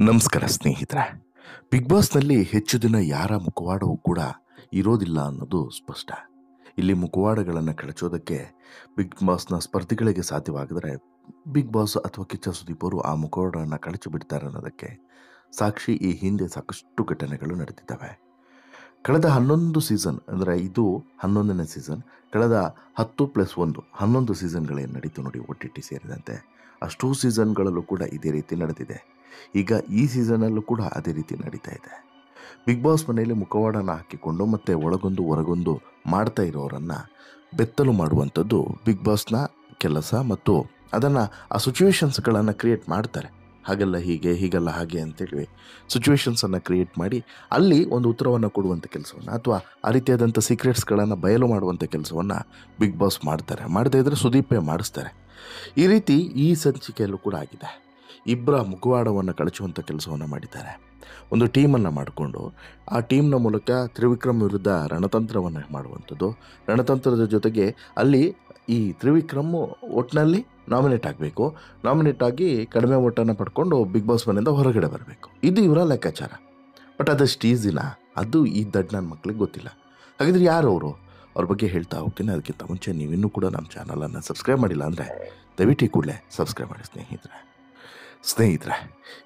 ನಮಸ್ಕಾರ ಸ್ನೇಹಿತರೆ. ಬಿಗ್ ಬಾಸ್ನಲ್ಲಿ ಹೆಚ್ಚು ದಿನ ಯಾರ ಮುಖವಾಡವೂ ಕೂಡ ಇರೋದಿಲ್ಲ ಅನ್ನೋದು ಸ್ಪಷ್ಟ. ಇಲ್ಲಿ ಮುಖವಾಡಗಳನ್ನು ಕಳಚೋದಕ್ಕೆ ಬಿಗ್ ಬಾಸ್ನ ಸ್ಪರ್ಧಿಗಳಿಗೆ ಸಾಧ್ಯವಾಗಿದ್ರೆ ಬಿಗ್ ಬಾಸ್ ಅಥವಾ ಕಿಚ್ಚ ಸುದೀಪ್ ಅವರು ಆ ಮುಖವಾಡವನ್ನು ಕಳಚಿ ಬಿಡ್ತಾರೆ ಅನ್ನೋದಕ್ಕೆ ಸಾಕ್ಷಿ ಈ ಹಿಂದೆ ಸಾಕಷ್ಟು ಘಟನೆಗಳು ನಡೆದಿದ್ದಾವೆ. ಕಳೆದ 11 ಸೀಸನ್ ಅಂದರೆ ಇದು 11ನೇ ಸೀಸನ್. ಕಳೆದ 10+1 11 ಸೀಸನ್ಗಳೇನು ನಡೀತು ನೋಡಿ, OTT ಸೇರಿದಂತೆ ಅಷ್ಟೂ ಸೀಸನ್ಗಳಲ್ಲೂ ಕೂಡ ಇದೇ ರೀತಿ ನಡೆದಿದೆ. ಈಗ ಈ ಸೀಸನಲ್ಲೂ ಕೂಡ ಅದೇ ರೀತಿ ನಡೀತಾ ಇದೆ. ಬಿಗ್ ಬಾಸ್ ಮನೆಯಲ್ಲಿ ಮುಖವಾಡನ ಹಾಕಿಕೊಂಡು ಮತ್ತೆ ಒಳಗೊಂದು ಹೊರಗೊಂದು ಮಾಡ್ತಾ ಇರೋರನ್ನು ಬೆತ್ತಲು ಮಾಡುವಂಥದ್ದು ಬಿಗ್ ಬಾಸ್ನ ಕೆಲಸ. ಮತ್ತು ಅದನ್ನು ಆ ಸಿಚುವೇಶನ್ಸ್ಗಳನ್ನು ಕ್ರಿಯೇಟ್ ಮಾಡ್ತಾರೆ. ಹಾಗಲ್ಲ ಹೀಗೆ, ಹೀಗಲ್ಲ ಹಾಗೆ ಅಂತೇಳಿ ಸಿಚುವೇಶನ್ಸನ್ನು ಕ್ರಿಯೇಟ್ ಮಾಡಿ ಅಲ್ಲಿ ಒಂದು ಉತ್ತರವನ್ನು ಕೊಡುವಂಥ ಕೆಲಸವನ್ನು ಅಥವಾ ಆ ರೀತಿಯಾದಂಥ ಸೀಕ್ರೆಟ್ಸ್ಗಳನ್ನು ಬಯಲು ಮಾಡುವಂಥ ಕೆಲಸವನ್ನು ಬಿಗ್ ಬಾಸ್ ಮಾಡ್ತಾರೆ. ಮಾಡದೇ ಇದ್ದರೆ ಸುದೀಪೇ ಮಾಡಿಸ್ತಾರೆ. ಈ ರೀತಿ ಈ ಸಂಚಿಕೆಯಲ್ಲೂ ಕೂಡ ಆಗಿದೆ. ಇಬ್ಬರ ಮುಖವಾಡವನ್ನು ಕಳಚುವಂಥ ಕೆಲಸವನ್ನು ಮಾಡಿದ್ದಾರೆ. ಒಂದು ಟೀಮನ್ನು ಮಾಡಿಕೊಂಡು ಆ ಟೀಮ್ನ ಮೂಲಕ ತ್ರಿವಿಕ್ರಮ್ ವಿರುದ್ಧ ರಣತಂತ್ರವನ್ನು ಮಾಡುವಂಥದ್ದು. ರಣತಂತ್ರದ ಜೊತೆಗೆ ಅಲ್ಲಿ ಈ ತ್ರಿವಿಕ್ರಮ್ ಒಟ್ಟಿನಲ್ಲಿ ನಾಮಿನೇಟ್ ಆಗಬೇಕು. ನಾಮಿನೇಟ್ ಆಗಿ ಕಡಿಮೆ ಓಟನ್ನು ಪಡ್ಕೊಂಡು ಬಿಗ್ ಬಾಸ್ ಮನೆಯಿಂದ ಹೊರಗಡೆ ಬರಬೇಕು. ಇದು ಇವರ ಲೆಕ್ಕಾಚಾರ. ಬಟ್ ಅದಷ್ಟು ಈಸಿನಾ? ಅದು ಈ ದಡ್ ನನ್ನ ಮಕ್ಳಿಗೆ ಗೊತ್ತಿಲ್ಲ. ಹಾಗಿದ್ರೆ ಯಾರು ಅವರು? ಅವ್ರ ಬಗ್ಗೆ ಹೇಳ್ತಾ ಹೋಗ್ತೀನಿ. ಅದಕ್ಕಿಂತ ಮುಂಚೆ ನೀವಿನ್ನೂ ಕೂಡ ನಮ್ಮ ಚಾನಲನ್ನು ಸಬ್ಸ್ಕ್ರೈಬ್ ಮಾಡಿಲ್ಲ ಅಂದರೆ ದಯವಿಟ್ಟು ಕೂಡಲೇ ಸಬ್ಸ್ಕ್ರೈಬ್ ಮಾಡಿ ಸ್ನೇಹಿತರೆ.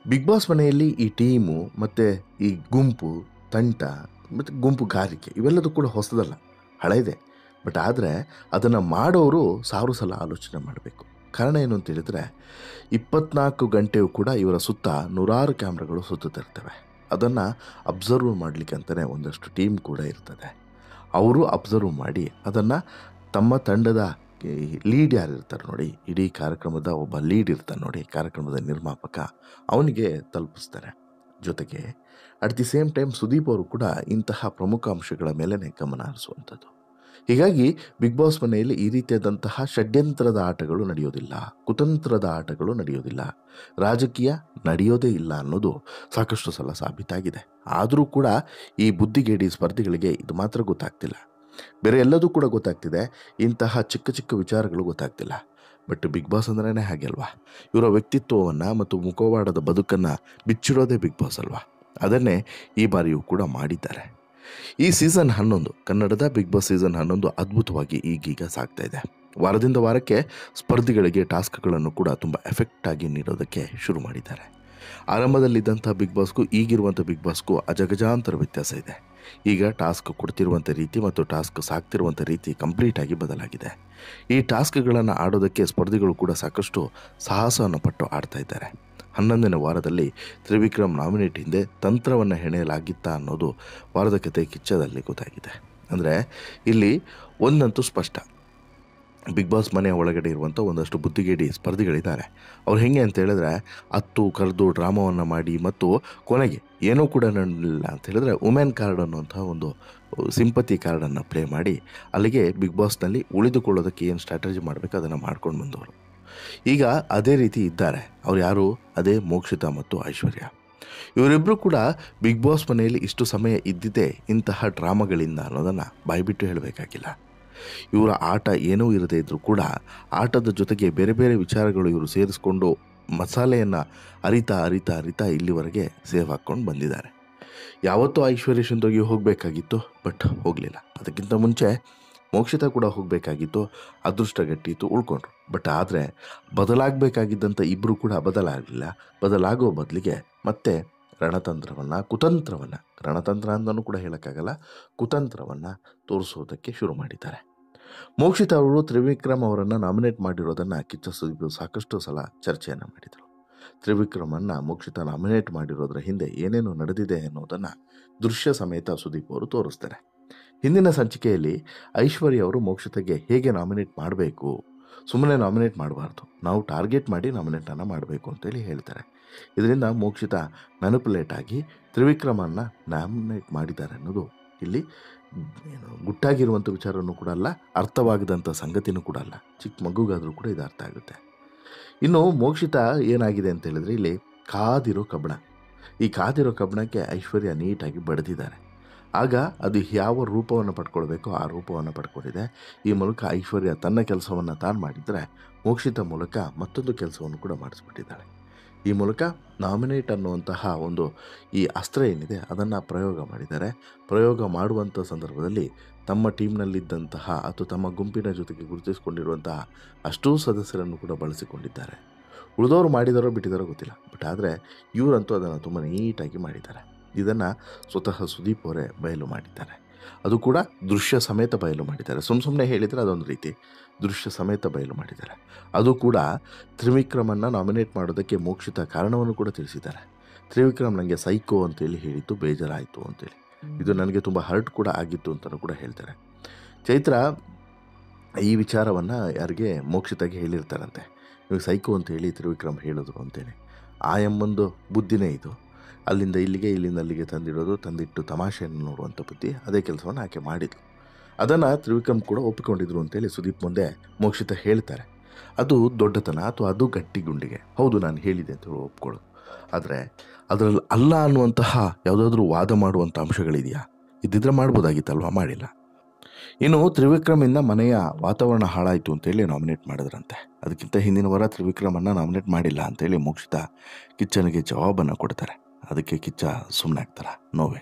ಬಿಗ್ ಬಾಸ್ ಮನೆಯಲ್ಲಿ ಈ ಟೀಮು ಮತ್ತು ಈ ಗುಂಪು ತಂಟ ಮತ್ತು ಗುಂಪುಗಾರಿಕೆ ಇವೆಲ್ಲದೂ ಕೂಡ ಹೊಸದಲ್ಲ, ಹಳೆಯದೇ. ಬಟ್ ಆದರೆ ಅದನ್ನು ಮಾಡೋರು 1000 ಸಲ ಆಲೋಚನೆ ಮಾಡಬೇಕು. ಕಾರಣ ಏನು ಅಂತ ಹೇಳಿದರೆ 24 ಗಂಟೆಯೂ ಕೂಡ ಇವರ ಸುತ್ತ ನೂರಾರು ಕ್ಯಾಮ್ರಾಗಳು ಸುತ್ತುತ್ತಿರ್ತವೆ. ಅದನ್ನು ಅಬ್ಸರ್ವ್ ಮಾಡಲಿಕ್ಕೆ ಅಂತಲೇ ಒಂದಷ್ಟು ಟೀಮ್ ಕೂಡ ಇರ್ತದೆ. ಅವರು ಅಬ್ಸರ್ವ್ ಮಾಡಿ ಅದನ್ನು ತಮ್ಮ ತಂಡದ ಲೀಡ್ ಯಾರು ಇರ್ತಾರೆ ನೋಡಿ, ಇಡೀ ಕಾರ್ಯಕ್ರಮದ ಒಬ್ಬ ಲೀಡ್ ಇರ್ತಾನೆ ನೋಡಿ, ಕಾರ್ಯಕ್ರಮದ ನಿರ್ಮಾಪಕ, ಅವನಿಗೆ ತಲುಪಿಸ್ತಾರೆ. ಜೊತೆಗೆ at the same time Sudeep ಅವರು ಕೂಡ ಇಂತಹ ಪ್ರಮುಖ ಅಂಶಗಳ ಮೇಲೇ ಗಮನ ಹರಿಸುವಂಥದ್ದು. ಹೀಗಾಗಿ ಬಿಗ್ ಬಾಸ್ ಮನೆಯಲ್ಲಿ ಈ ರೀತಿಯಾದಂತಹ ಷಡ್ಯಂತ್ರದ ಆಟಗಳು ನಡೆಯೋದಿಲ್ಲ, ಕುತಂತ್ರದ ಆಟಗಳು ನಡೆಯೋದಿಲ್ಲ, ರಾಜಕೀಯ ನಡೆಯೋದೇ ಇಲ್ಲ ಅನ್ನೋದು ಸಾಕಷ್ಟು ಸಲ ಸಾಬೀತಾಗಿದೆ. ಆದರೂ ಕೂಡ ಈ ಬುದ್ಧಿಗೇಡಿ ಸ್ಪರ್ಧಿಗಳಿಗೆ ಇದು ಮಾತ್ರ ಗೊತ್ತಾಗ್ತಿಲ್ಲ. ಬೇರೆ ಎಲ್ಲದೂ ಕೂಡ ಗೊತ್ತಾಗ್ತಿದೆ, ಇಂತಹ ಚಿಕ್ಕ ಚಿಕ್ಕ ವಿಚಾರಗಳು ಗೊತ್ತಾಗ್ತಿಲ್ಲ. ಬಟ್ ಬಿಗ್ ಬಾಸ್ ಅಂದ್ರೇ ಹಾಗೆ ಅಲ್ವಾ? ಇವರ ವ್ಯಕ್ತಿತ್ವವನ್ನು ಮತ್ತು ಮುಖವಾಡದ ಬದುಕನ್ನು ಬಿಚ್ಚಿಡೋದೇ ಬಿಗ್ ಬಾಸ್ ಅಲ್ವಾ? ಅದನ್ನೇ ಈ ಬಾರಿಯೂ ಕೂಡ ಮಾಡಿದ್ದಾರೆ. ಈ ಸೀಸನ್ 11 ಕನ್ನಡದ ಬಿಗ್ ಬಾಸ್ ಸೀಸನ್ 11 ಅದ್ಭುತವಾಗಿ ಈಗೀಗ ಸಾಗ್ತಾ ಇದೆ. ವಾರದಿಂದ ವಾರಕ್ಕೆ ಸ್ಪರ್ಧಿಗಳಿಗೆ ಟಾಸ್ಕ್ಗಳನ್ನು ಕೂಡ ತುಂಬ ಎಫೆಕ್ಟಾಗಿ ನೀಡೋದಕ್ಕೆ ಶುರು ಮಾಡಿದ್ದಾರೆ. ಆರಂಭದಲ್ಲಿದ್ದಂಥ ಬಿಗ್ ಬಾಸ್ಗೂ ಈಗಿರುವಂಥ ಬಿಗ್ ಬಾಸ್ಗೂ ಅಜಗಜಾಂತರ ವ್ಯತ್ಯಾಸ ಇದೆ. ಈಗ ಟಾಸ್ಕ್ ಕೊಡ್ತಿರುವಂಥ ರೀತಿ ಮತ್ತು ಟಾಸ್ಕ್ ಸಾಕ್ತಿರುವಂಥ ರೀತಿ ಕಂಪ್ಲೀಟಾಗಿ ಬದಲಾಗಿದೆ. ಈ ಟಾಸ್ಕ್ಗಳನ್ನು ಆಡೋದಕ್ಕೆ ಸ್ಪರ್ಧಿಗಳು ಕೂಡ ಸಾಕಷ್ಟು ಸಾಹಸವನ್ನು ಪಟ್ಟು ಆಡ್ತಾ ಇದ್ದಾರೆ. 11ನೇ ವಾರದಲ್ಲಿ ತ್ರಿವಿಕ್ರಮ್ ನಾಮಿನೇಟ್ ಹಿಂದೆ ತಂತ್ರವನ್ನು ಹೆಣೆಯಲಾಗಿತ್ತಾ ಅನ್ನೋದು ವಾರದ ಕತೆ ಕಿಚ್ಚದಲ್ಲಿ ಗೊತ್ತಾಗಿದೆ. ಅಂದರೆ ಇಲ್ಲಿ ಒಂದಂತೂ ಸ್ಪಷ್ಟ, ಬಿಗ್ ಬಾಸ್ ಮನೆಯ ಒಳಗಡೆ ಇರುವಂಥ ಒಂದಷ್ಟು ಬುದ್ಧಿಗೇಡಿ ಸ್ಪರ್ಧಿಗಳಿದ್ದಾರೆ. ಅವ್ರು ಹೇಗೆ ಅಂತ ಹೇಳಿದ್ರೆ ಹತ್ತು ಕರೆದು ಡ್ರಾಮಾವನ್ನು ಮಾಡಿ ಮತ್ತು ಕೊನೆಗೆ ಏನೂ ಕೂಡ ನಡೆಯಲಿಲ್ಲ ಅಂತ ಹೇಳಿದ್ರೆ ವುಮೆನ್ ಕಾರ್ಡ್ ಅನ್ನುವಂಥ ಒಂದು ಸಿಂಪತಿ ಕಾರ್ಡನ್ನು ಪ್ಲೇ ಮಾಡಿ ಅಲ್ಲಿಗೆ ಬಿಗ್ ಬಾಸ್ನಲ್ಲಿ ಉಳಿದುಕೊಳ್ಳೋದಕ್ಕೆ ಏನು ಸ್ಟ್ರಾಟಜಿ ಮಾಡಬೇಕು ಅದನ್ನು ಮಾಡ್ಕೊಂಡು ಬಂದವರು. ಈಗ ಅದೇ ರೀತಿ ಇದ್ದಾರೆ. ಅವ್ರು ಯಾರು? ಅದೇ ಮೋಕ್ಷಿತಾ ಮತ್ತು ಐಶ್ವರ್ಯ. ಇವರಿಬ್ಬರು ಕೂಡ ಬಿಗ್ ಬಾಸ್ ಮನೆಯಲ್ಲಿ ಇಷ್ಟು ಸಮಯ ಇದ್ದಿದ್ದೇ ಇಂತಹ ಡ್ರಾಮಾಗಳಿಂದ ಅನ್ನೋದನ್ನು ಬಾಯ್ಬಿಟ್ಟು ಹೇಳಬೇಕಾಗಿಲ್ಲ. ಇವರ ಆಟ ಏನೂ ಇರದೇ ಇದ್ದರೂ ಕೂಡ ಆಟದ ಜೊತೆಗೆ ಬೇರೆ ಬೇರೆ ವಿಚಾರಗಳು ಇವರು ಸೇರಿಸ್ಕೊಂಡು ಮಸಾಲೆಯನ್ನು ಅರಿತಾ ಅರಿತಾ ಅರಿತಾ ಇಲ್ಲಿವರೆಗೆ ಸೇವ್ ಹಾಕ್ಕೊಂಡು ಬಂದಿದ್ದಾರೆ. ಯಾವತ್ತೂ ಐಶ್ವರ್ಯ ಸುಂದರ್ಗಿ ಹೋಗಬೇಕಾಗಿತ್ತು, ಬಟ್ ಹೋಗಲಿಲ್ಲ. ಅದಕ್ಕಿಂತ ಮುಂಚೆ ಮೋಕ್ಷಿತಾ ಕೂಡ ಹೋಗಬೇಕಾಗಿತ್ತು, ಅದೃಷ್ಟ ಗಟ್ಟಿತ್ತು, ಉಳ್ಕೊಂಡ್ರು. ಬಟ್ ಆದರೆ ಬದಲಾಗಬೇಕಾಗಿದ್ದಂಥ ಇಬ್ಬರು ಕೂಡ ಬದಲಾಗಲಿಲ್ಲ. ಬದಲಾಗೋ ಬದಲಿಗೆ ಮತ್ತೆ ರಣತಂತ್ರವನ್ನು ಕುತಂತ್ರವನ್ನು, ರಣತಂತ್ರ ಅಂತಲೂ ಕೂಡ ಹೇಳೋಕ್ಕಾಗಲ್ಲ, ಕುತಂತ್ರವನ್ನು ತೋರಿಸೋದಕ್ಕೆ ಶುರು ಮಾಡಿದ್ದಾರೆ. ಮೋಕ್ಷಿತಾ ಅವರು ತ್ರಿವಿಕ್ರಮ್ ಅವರನ್ನು ನಾಮಿನೇಟ್ ಮಾಡಿರೋದನ್ನು ಕಿಚ್ಚ ಸುದೀಪ್ ಸಾಕಷ್ಟು ಸಲ ಚರ್ಚೆಯನ್ನು ಮಾಡಿದರು. ತ್ರಿವಿಕ್ರಮನ್ನು ಮೋಕ್ಷಿತಾ ನಾಮಿನೇಟ್ ಮಾಡಿರೋದ್ರ ಹಿಂದೆ ಏನೇನು ನಡೆದಿದೆ ಅನ್ನೋದನ್ನು ದೃಶ್ಯ ಸಮೇತ ಸುದೀಪ್ ಅವರು ತೋರಿಸ್ತಾರೆ. ಹಿಂದಿನ ಸಂಚಿಕೆಯಲ್ಲಿ ಐಶ್ವರ್ಯ ಅವರು ಮೋಕ್ಷಿತಾಗೆ ಹೇಗೆ ನಾಮಿನೇಟ್ ಮಾಡಬೇಕು, ಸುಮ್ಮನೆ ನಾಮಿನೇಟ್ ಮಾಡಬಾರ್ದು, ನಾವು ಟಾರ್ಗೆಟ್ ಮಾಡಿ ನಾಮಿನೇಟನ್ನು ಮಾಡಬೇಕು ಅಂತೇಳಿ ಹೇಳ್ತಾರೆ. ಇದರಿಂದ ಮೋಕ್ಷಿತಾ ಮ್ಯಾನಿಪುಲೇಟ್ ಆಗಿ ತ್ರಿವಿಕ್ರಮನ್ನು ನಾಮಿನೇಟ್ ಮಾಡಿದ್ದಾರೆ ಅನ್ನೋದು ಇಲ್ಲಿ ಗುಟ್ಟಾಗಿರುವಂಥ ವಿಚಾರನೂ ಕೂಡ ಅಲ್ಲ, ಅರ್ಥವಾಗದಂಥ ಸಂಗತಿನೂ ಕೂಡ ಅಲ್ಲ. ಚಿಕ್ಕ ಮಗುಗಾದರೂ ಕೂಡ ಇದು ಅರ್ಥ ಆಗುತ್ತೆ. ಇನ್ನು ಮೋಕ್ಷಿತಾ ಏನಾಗಿದೆ ಅಂತ ಹೇಳಿದ್ರೆ ಇಲ್ಲಿ ಕಾದಿರೋ ಕಬ್ಬಣ. ಈ ಕಾದಿರೋ ಕಬ್ಬಣಕ್ಕೆ ಐಶ್ವರ್ಯ ನೀಟಾಗಿ ಬಡಿದಿದ್ದಾರೆ. ಆಗ ಅದು ಯಾವ ರೂಪವನ್ನು ಪಡ್ಕೊಳ್ಬೇಕೋ ಆ ರೂಪವನ್ನು ಪಡ್ಕೊಂಡಿದೆ. ಈ ಮೂಲಕ ಐಶ್ವರ್ಯ ತನ್ನ ಕೆಲಸವನ್ನು ತಾನು ಮಾಡಿದರೆ ಮೋಕ್ಷಿತ ಮೂಲಕ ಮತ್ತೊಂದು ಕೆಲಸವನ್ನು ಕೂಡ ಮಾಡಿಸ್ಬಿಟ್ಟಿದ್ದಾಳೆ. ಈ ಮೂಲಕ ನಾಮಿನೇಟ್ ಅನ್ನುವಂತಹ ಒಂದು ಈ ಅಸ್ತ್ರ ಏನಿದೆ ಅದನ್ನು ಪ್ರಯೋಗ ಮಾಡಿದ್ದಾರೆ. ಪ್ರಯೋಗ ಮಾಡುವಂಥ ಸಂದರ್ಭದಲ್ಲಿ ತಮ್ಮ ಟೀಮ್ನಲ್ಲಿದ್ದಂತಹ ಅಥವಾ ತಮ್ಮ ಗುಂಪಿನ ಜೊತೆಗೆ ಗುರುತಿಸಿಕೊಂಡಿರುವಂತಹ ಅಷ್ಟೂ ಸದಸ್ಯರನ್ನು ಕೂಡ ಬಳಸಿಕೊಂಡಿದ್ದಾರೆ. ಉಳಿದವರು ಮಾಡಿದಾರೋ ಬಿಟ್ಟಿದ್ದಾರೋ ಗೊತ್ತಿಲ್ಲ, ಬಟ್ ಆದರೆ ಇವರಂತೂ ಅದನ್ನು ತುಂಬ ನೀಟಾಗಿ ಮಾಡಿದ್ದಾರೆ. ಇದನ್ನು ಸ್ವತಃ ಸುದೀಪ್ ಅವರೇ ಬಯಲು ಮಾಡಿದ್ದಾರೆ. ಅದು ಕೂಡ ದೃಶ್ಯ ಸಮೇತ ಬಯಲು ಮಾಡಿದ್ದಾರೆ. ಸುಮ್ಮನೆ ಹೇಳಿದರೆ ಅದೊಂದು ರೀತಿ, ದೃಶ್ಯ ಸಮೇತ ಬಯಲು ಮಾಡಿದ್ದಾರೆ. ಅದು ಕೂಡ ತ್ರಿವಿಕ್ರಮನ್ನು ನಾಮಿನೇಟ್ ಮಾಡೋದಕ್ಕೆ ಮೋಕ್ಷಿತ ಕಾರಣವನ್ನು ಕೂಡ ತಿಳಿಸಿದ್ದಾರೆ. ತ್ರಿವಿಕ್ರಮ್ ನನಗೆ ಸೈಕೋ ಅಂತೇಳಿ ಹೇಳಿದ್ದು ಬೇಜಾರಾಯಿತು ಅಂತೇಳಿ, ಇದು ನನಗೆ ತುಂಬ ಹರ್ಟ್ ಕೂಡ ಆಗಿತ್ತು ಅಂತಲೂ ಕೂಡ ಹೇಳ್ತಾರೆ. ಚೈತ್ರ ಈ ವಿಚಾರವನ್ನು ಯಾರಿಗೆ ಮೋಕ್ಷಿತಾಗಿ ಹೇಳಿರ್ತಾರಂತೆ, ನೀವು ಸೈಕೋ ಅಂತೇಳಿ ತ್ರಿವಿಕ್ರಮ್ ಹೇಳಿದ್ರು ಅಂತೇಳಿ. ಆ ಎಂಬೊಂದು ಬುದ್ಧಿನೇ ಇದು, ಅಲ್ಲಿಂದ ಇಲ್ಲಿಗೆ ಇಲ್ಲಿಂದ ಅಲ್ಲಿಗೆ ತಂದಿಡೋದು, ತಂದಿಟ್ಟು ತಮಾಷೆಯನ್ನು ನೋಡುವಂಥ ಬುದ್ಧಿ, ಅದೇ ಕೆಲಸವನ್ನು ಆಕೆ ಮಾಡಿದ್ಲು. ಅದನ್ನು ತ್ರಿವಿಕ್ರಮ್ ಕೂಡ ಒಪ್ಪಿಕೊಂಡಿದ್ರು ಅಂತೇಳಿ ಸುದೀಪ್ ಮುಂದೆ ಮೋಕ್ಷಿತ ಹೇಳ್ತಾರೆ. ಅದು ದೊಡ್ಡತನ ಅಥವಾ ಅದು ಗಟ್ಟಿ ಗುಂಡಿಗೆ, ಹೌದು ನಾನು ಹೇಳಿದೆ ಅಂತ ಒಪ್ಕೊಳ್ಳೋದು. ಆದರೆ ಅದರಲ್ಲಿ ಅಲ್ಲ ಅನ್ನುವಂತಹ ಯಾವುದಾದ್ರೂ ವಾದ ಮಾಡುವಂಥ ಅಂಶಗಳಿದೆಯಾ? ಇದ್ದಿದ್ರೆ ಮಾಡ್ಬೋದಾಗಿತ್ತಲ್ವ, ಮಾಡಿಲ್ಲ. ಇನ್ನು ತ್ರಿವಿಕ್ರಮಿಂದ ಮನೆಯ ವಾತಾವರಣ ಹಾಳಾಯಿತು ಅಂತೇಳಿ ನಾಮಿನೇಟ್ ಮಾಡಿದ್ರಂತೆ. ಅದಕ್ಕಿಂತ ಹಿಂದಿನ ವಾರ ತ್ರಿವಿಕ್ರಮನ್ನು ನಾಮಿನೇಟ್ ಮಾಡಿಲ್ಲ ಅಂತೇಳಿ ಮೋಕ್ಷಿತ ಕಿಚ್ಚನಿಗೆ ಜವಾಬನ್ನು ಕೊಡ್ತಾರೆ. ಅದಕ್ಕೆ ಕಿಚ್ಚ ಸುಮ್ಮನೆ ಆಗ್ತಾರ, ನೋವೇ.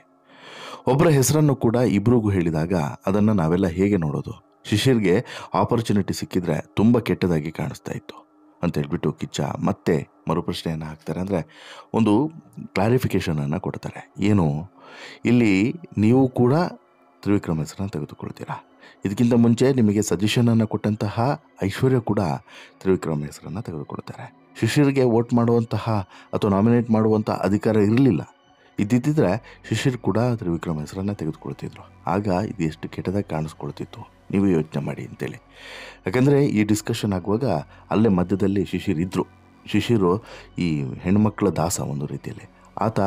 ಒಬ್ಬರ ಹೆಸರನ್ನು ಕೂಡ ಇಬ್ರಿಗೂ ಹೇಳಿದಾಗ ಅದನ್ನು ನಾವೆಲ್ಲ ಹೇಗೆ ನೋಡೋದು? ಶಿಶಿರ್ಗೆ ಆಪರ್ಚುನಿಟಿ ಸಿಕ್ಕಿದ್ರೆ ತುಂಬ ಕೆಟ್ಟದಾಗಿ ಕಾಣಿಸ್ತಾ ಇತ್ತು ಅಂತ ಹೇಳ್ಬಿಟ್ಟು ಕಿಚ್ಚ ಮತ್ತೆ ಮರುಪ್ರಶ್ನೆಯನ್ನು ಹಾಕ್ತಾರೆ. ಅಂದರೆ ಒಂದು ಕ್ಲಾರಿಫಿಕೇಷನನ್ನು ಕೊಡ್ತಾರೆ. ಏನು, ಇಲ್ಲಿ ನೀವು ಕೂಡ ತ್ರಿವಿಕ್ರಮ್ ಹೆಸರನ್ನು ತೆಗೆದುಕೊಳ್ತೀರಾ. ಇದಕ್ಕಿಂತ ಮುಂಚೆ ನಿಮಗೆ ಸಜೆಷನನ್ನು ಕೊಟ್ಟಂತಹ ಐಶ್ವರ್ಯ ಕೂಡ ತ್ರಿವಿಕ್ರಮ್ ಹೆಸರನ್ನು ತೆಗೆದುಕೊಳ್ತಾರೆ. ಶಿಶಿರ್ಗೆ ವೋಟ್ ಮಾಡುವಂತಹ ಅಥವಾ ನಾಮಿನೇಟ್ ಮಾಡುವಂಥ ಅಧಿಕಾರ ಇರಲಿಲ್ಲ. ಇದ್ದಿದ್ದರೆ ಶಿಶಿರ್ ಕೂಡ ತ್ರಿವಿಕ್ರಮ್ ಹೆಸರನ್ನು ತೆಗೆದುಕೊಳ್ತಿದ್ರು. ಆಗ ಇದು ಎಷ್ಟು ಕೆಟ್ಟದಾಗಿ ಕಾಣಿಸ್ಕೊಳ್ತಿತ್ತು, ನೀವು ಯೋಚನೆ ಮಾಡಿ ಅಂತೇಳಿ. ಯಾಕಂದರೆ ಈ ಡಿಸ್ಕಷನ್ ಆಗುವಾಗ ಅಲ್ಲೇ ಮಧ್ಯದಲ್ಲಿ ಶಿಶಿರ್ ಇದ್ದರು. ಶಿಶಿರು ಈ ಹೆಣ್ಮಕ್ಳ ದಾಸ ಒಂದು ರೀತಿಯಲ್ಲಿ. ಆತ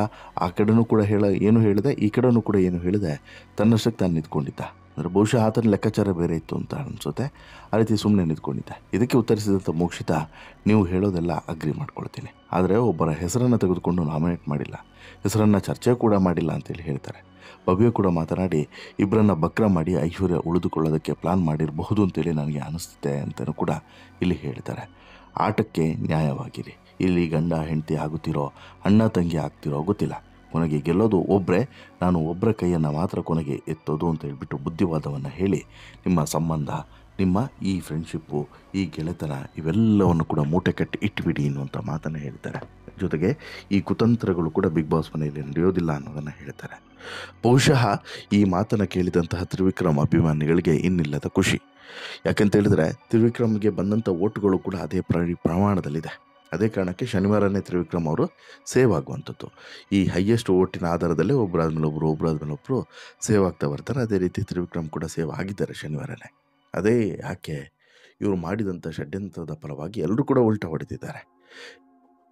ಆ ಕಡೆನೂ ಕೂಡ ಏನು ಹೇಳಿದೆ, ಈ ಕಡೆನೂ ಕೂಡ ಏನು ಹೇಳಿದೆ, ತನ್ನಷ್ಟಕ್ಕೆ ತಾನು ನಿಂತ್ಕೊಂಡಿದ್ದ. ಅಂದರೆ ಬಹುಶಃ ಆತನ ಲೆಕ್ಕಾಚಾರ ಬೇರೆ ಇತ್ತು ಅಂತ ಅನಿಸುತ್ತೆ. ಆ ರೀತಿ ಸುಮ್ಮನೆ ನಿಂತ್ಕೊಂಡಿದ್ದ. ಇದಕ್ಕೆ ಉತ್ತರಿಸಿದಂಥ ಮೋಕ್ಷಿತ, ನೀವು ಹೇಳೋದೆಲ್ಲ ಅಗ್ರಿ ಮಾಡ್ಕೊಳ್ತೀನಿ, ಆದರೆ ಒಬ್ಬರ ಹೆಸರನ್ನು ತೆಗೆದುಕೊಂಡು ನಾಮಿನೇಟ್ ಮಾಡಿಲ್ಲ, ಹೆಸರನ್ನು ಚರ್ಚೆ ಕೂಡ ಮಾಡಿಲ್ಲ ಅಂತೇಳಿ ಹೇಳ್ತಾರೆ. ಭವ್ಯ ಕೂಡ ಮಾತನಾಡಿ ಇಬ್ಬರನ್ನ ಬಕ್ರ ಮಾಡಿ ಐಶ್ವರ್ಯ ಉಳಿದುಕೊಳ್ಳೋದಕ್ಕೆ ಪ್ಲಾನ್ ಮಾಡಿರಬಹುದು ಅಂತೇಳಿ ನನಗೆ ಅನಿಸುತ್ತೆ ಅಂತಲೂ ಕೂಡ ಇಲ್ಲಿ ಹೇಳ್ತಾರೆ. ಆಟಕ್ಕೆ ನ್ಯಾಯವಾಗಿರಿ. ಇಲ್ಲಿ ಗಂಡ ಹೆಂಡತಿ ಆಗುತ್ತಿರೋ, ಅಣ್ಣ ತಂಗಿ ಆಗ್ತಿರೋ ಗೊತ್ತಿಲ್ಲ, ಕೊನೆಗೆ ಗೆಲ್ಲೋದು ಒಬ್ಬರೇ, ನಾನು ಒಬ್ಬರ ಕೈಯನ್ನು ಮಾತ್ರ ಕೊನೆಗೆ ಎತ್ತೋದು ಅಂತ ಹೇಳ್ಬಿಟ್ಟು ಬುದ್ಧಿವಾದವನ್ನು ಹೇಳಿ ನಿಮ್ಮ ಸಂಬಂಧ, ನಿಮ್ಮ ಈ ಫ್ರೆಂಡ್ಶಿಪ್ಪು, ಈ ಗೆಳೆತನ ಇವೆಲ್ಲವನ್ನು ಕೂಡ ಮೂಟೆ ಕಟ್ಟಿ ಇಟ್ಬಿಡಿ ಅನ್ನುವಂಥ ಮಾತನ್ನು ಹೇಳ್ತಾರೆ. ಜೊತೆಗೆ ಈ ಕುತಂತ್ರಗಳು ಕೂಡ ಬಿಗ್ ಬಾಸ್ ಮನೆಯಲ್ಲಿ ನಡೆಯೋದಿಲ್ಲ ಅನ್ನೋದನ್ನು ಹೇಳ್ತಾರೆ. ಬಹುಶಃ ಈ ಮಾತನ್ನು ಕೇಳಿದಂತಹ ತ್ರಿವಿಕ್ರಮ್ ಅಭಿಮಾನಿಗಳಿಗೆ ಇನ್ನಿಲ್ಲದ ಖುಷಿ. ಯಾಕೆಂತೇಳಿದ್ರೆ ತ್ರಿವಿಕ್ರಮ್ಗೆ ಬಂದಂಥ ಓಟುಗಳು ಕೂಡ ಅದೇ ಪ್ರಮಾಣದಲ್ಲಿದೆ. ಅದೇ ಕಾರಣಕ್ಕೆ ಶನಿವಾರನೇ ತ್ರಿವಿಕ್ರಮ್ ಅವರು ಸೇವ್ ಆಗುವಂಥದ್ದು. ಈ ಹೈಯೆಸ್ಟ್ ಓಟಿನ ಆಧಾರದಲ್ಲೇ ಒಬ್ಬರಾದ್ಮೇಲೆ ಒಬ್ಬರು ಸೇವ್ ಆಗ್ತಾ ಬರ್ತಾರೆ. ಅದೇ ರೀತಿ ತ್ರಿವಿಕ್ರಮ್ ಕೂಡ ಸೇವ್ ಆಗಿದ್ದಾರೆ ಶನಿವಾರನೇ. ಅದೇ ಯಾಕೆ ಇವರು ಮಾಡಿದಂಥ ಷಡ್ಯಂತ್ರದ ಫಲವಾಗಿ ಎಲ್ಲರೂ ಕೂಡ ಉಲ್ಟಾ ಹೊಡೆದಿದ್ದಾರೆ.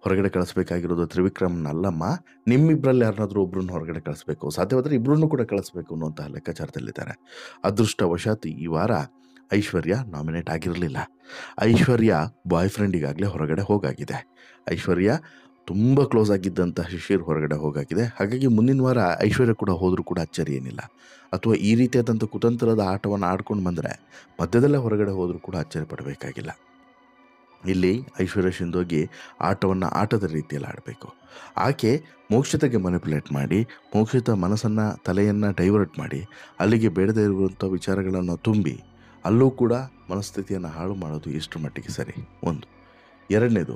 ಹೊರಗಡೆ ಕಳಿಸ್ಬೇಕಾಗಿರೋದು ತ್ರಿವಿಕ್ರಮ್ನಲ್ಲಮ್ಮ, ನಿಮ್ಮಿಬ್ಬರಲ್ಲಿ ಯಾರನ್ನಾದರೂ ಒಬ್ಬರನ್ನ ಹೊರಗಡೆ ಕಳಿಸ್ಬೇಕು, ಸಾಧ್ಯವಾದರೆ ಇಬ್ಬರನ್ನೂ ಕೂಡ ಕಳಿಸ್ಬೇಕು ಅನ್ನುವಂತಹ ಲೆಕ್ಕಾಚಾರದಲ್ಲಿದ್ದಾರೆ. ಅದೃಷ್ಟವಶಾತ್ ಈ ವಾರ ಐಶ್ವರ್ಯ ನಾಮಿನೇಟ್ ಆಗಿರಲಿಲ್ಲ. ಐಶ್ವರ್ಯ ಬಾಯ್ ಫ್ರೆಂಡಿಗಾಗಲೇ ಹೊರಗಡೆ ಹೋಗಾಗಿದೆ. ಐಶ್ವರ್ಯ ತುಂಬ ಕ್ಲೋಸ್ ಆಗಿದ್ದಂಥ ಶಿಶಿರ್ ಹೊರಗಡೆ ಹೋಗಾಗಿದೆ. ಹಾಗಾಗಿ ಮುಂದಿನ ವಾರ ಐಶ್ವರ್ಯ ಕೂಡ ಹೋದರೂ ಕೂಡ ಅಚ್ಚರಿ ಏನಿಲ್ಲ. ಅಥವಾ ಈ ರೀತಿಯಾದಂಥ ಕುತಂತ್ರದ ಆಟವನ್ನು ಆಡ್ಕೊಂಡು ಬಂದರೆ ಮಧ್ಯದಲ್ಲೇ ಹೊರಗಡೆ ಹೋದರೂ ಕೂಡ ಅಚ್ಚರಿ ಪಡಬೇಕಾಗಿಲ್ಲ. ಇಲ್ಲಿ ಐಶ್ವರ್ಯ ಶಿಂದೋಗಿ ಆಟವನ್ನು ಆಟದ ರೀತಿಯಲ್ಲಿ ಆಡಬೇಕು. ಆಕೆ ಮೋಕ್ಷತೆಗೆ ಮ್ಯಾನಿಪುಲೇಟ್ ಮಾಡಿ, ಮೋಕ್ಷಿತ ಮನಸ್ಸನ್ನು, ತಲೆಯನ್ನು ಡೈವರ್ಟ್ ಮಾಡಿ ಅಲ್ಲಿಗೆ ಬೇಡದೇ ಇರುವಂಥ ವಿಚಾರಗಳನ್ನು ತುಂಬಿ ಅಲ್ಲೂ ಕೂಡ ಮನಸ್ಥಿತಿಯನ್ನು ಹಾಳು ಮಾಡೋದು ಎಷ್ಟು ಮಟ್ಟಿಗೆ ಸರಿ? ಒಂದು. ಎರಡನೇದು,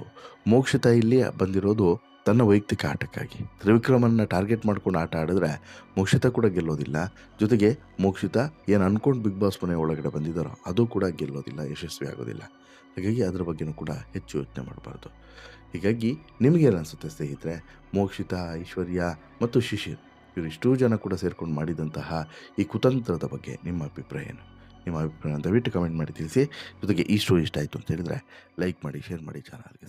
ಮೋಕ್ಷಿತ ಇಲ್ಲಿ ಬಂದಿರೋದು ತನ್ನ ವೈಯಕ್ತಿಕ ಆಟಕ್ಕಾಗಿ. ತ್ರಿವಿಕ್ರಮನ್ನು ಟಾರ್ಗೆಟ್ ಮಾಡ್ಕೊಂಡು ಆಟ ಆಡಿದ್ರೆ ಮೋಕ್ಷಿತ ಕೂಡ ಗೆಲ್ಲೋದಿಲ್ಲ. ಜೊತೆಗೆ ಮೋಕ್ಷಿತ ಏನು ಅಂದ್ಕೊಂಡು ಬಿಗ್ ಬಾಸ್ ಮನೆ ಒಳಗಡೆ ಬಂದಿದ್ದಾರೋ ಅದು ಕೂಡ ಗೆಲ್ಲೋದಿಲ್ಲ, ಯಶಸ್ವಿ ಆಗೋದಿಲ್ಲ. ಹಾಗಾಗಿ ಅದರ ಬಗ್ಗೆನೂ ಕೂಡ ಹೆಚ್ಚು ಯೋಚನೆ ಮಾಡಬಾರ್ದು. ಹೀಗಾಗಿ ನಿಮಗೇನು ಅನಿಸುತ್ತೆ ಸ್ನೇಹಿತರೆ, ಮೋಕ್ಷಿತ, ಐಶ್ವರ್ಯ ಮತ್ತು ಶಿಶಿರ್ ಇವರಿಷ್ಟೂ ಜನ ಕೂಡ ಸೇರ್ಕೊಂಡು ಮಾಡಿದಂತಹ ಈ ಕುತಂತ್ರದ ಬಗ್ಗೆ ನಿಮ್ಮ ಅಭಿಪ್ರಾಯ ಏನು? ನಿಮ್ಮ ಅಭಿಪ್ರಾಯ ದಯವಿಟ್ಟು ಕಮೆಂಟ್ ಮಾಡಿ ತಿಳಿಸಿ. ಜೊತೆಗೆ ಈ ಸ್ಟೋರಿ ಇಷ್ಟ ಆಯಿತು ಅಂತ ಹೇಳಿದರೆ ಲೈಕ್ ಮಾಡಿ, ಶೇರ್ ಮಾಡಿ, ಚಾನಲ್ಗೆ